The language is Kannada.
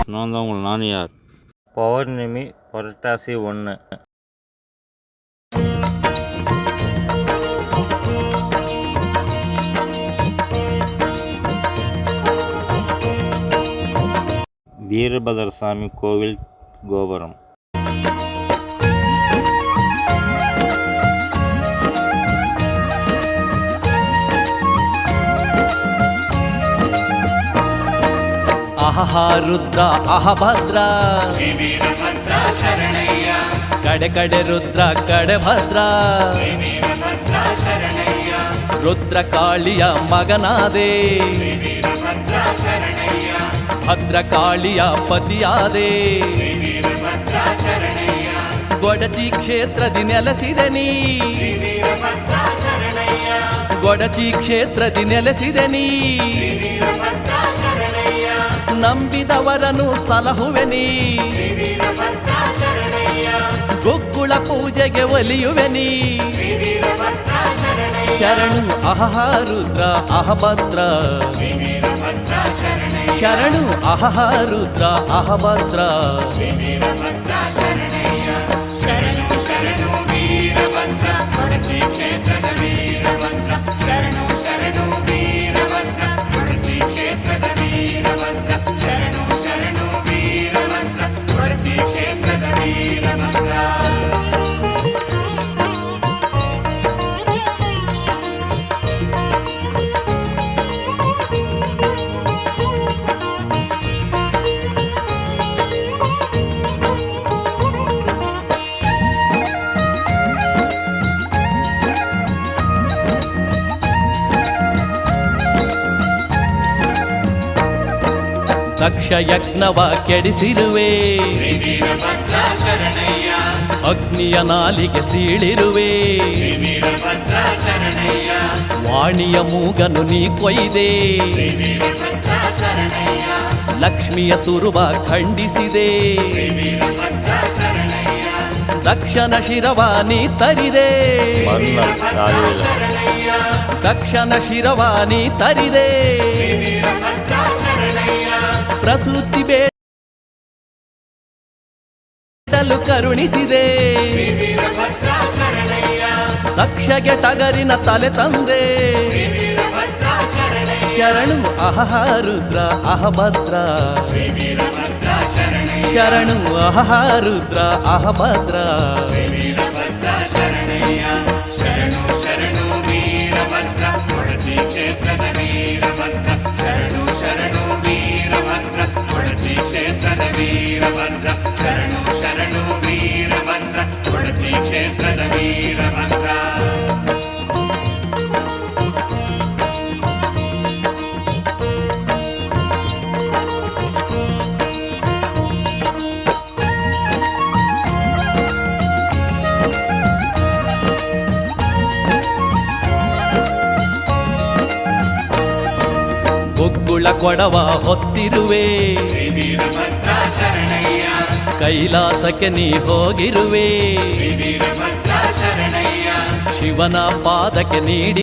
நான் தான் உங்கள் நான் யார். பௌர்ணமி புரட்டாசி 1. வீரபத்ர சாமி கோவில் கோபுரம். ಆಹಾ ರುದ್ರ ಅಹಭದ್ರ ಕಡೆ ಕಡೆ ರುದ್ರ ಕಡೆ ಭದ್ರ ರುದ್ರ ಕಾಳಿಯ ಮಗನಾದೆ ಭದ್ರ ಕಾಳಿಯ ಪತಿಯಾದೆ ಗೊಡಚಿ ಕ್ಷೇತ್ರದಿ ನೆಲೆಸಿದೆ ನೀ ಗೊಡಚಿ ಕ್ಷೇತ್ರದಿ ನೆಲೆಸಿದೆ ನೀ ನಂಬಿದವರನು ಸಲಹುವೆ ನೀ ಗೊಕ್ಕುಳ ಪೂಜೆಗೆ ಒಲಿಯುವೆ ನೀ ಶರಣು ಅಹಹ ರುದ್ರ ಅಹಭದ್ರ ಶರಣು ಅಹಹ ರುದ್ರ ಅಹಭದ್ರ ದಕ್ಷ ಯಜ್ಞವ ಕೆಡಿಸಿರುವೆ ಅಗ್ನಿಯ ನಾಲಿಗೆ ಸೀಳಿರುವೆ ವಾಣಿಯ ಮೂಗನು ನೀ ಕೊಯ್ದೆ ಲಕ್ಷ್ಮಿಯ ತುರುವ ಖಂಡಿಸಿದೆ ದಕ್ಷನ ಶಿರವ ನೀ ತರಿದೆ ದಕ್ಷನ ಶಿರವ ನೀ ತರಿದೆ ಪ್ರಸೂತಿ ಬೇಡಲು ಕರುಣಿಸಿದೆ ದಕ್ಷಗೆ ಟಗರಿನ ತಲೆ ತಂದೆ ಶರಣು ಅಹಹ ರುದ್ರ ಅಹಭದ್ರ ಶರಣು ಅಹಹ ರುದ್ರ ಅಹಭದ್ರ ವೀರಭದ್ರ ಶರಣು ಶರಣು ವೀರಭದ್ರ ಕೊಡಚಿ ಕ್ಷೇತ್ರದ ವೀರಭದ್ರ ಗೊಗ್ಗುಳ ಕೊಡವ ಹೊತ್ತಿರುವೆ ಕೈಲಾಸಕ್ಕೆ ನೀ ಹೋಗಿರುವೆ ಶಿವನ ಪಾದಕ್ಕೆ ನೀಡಿ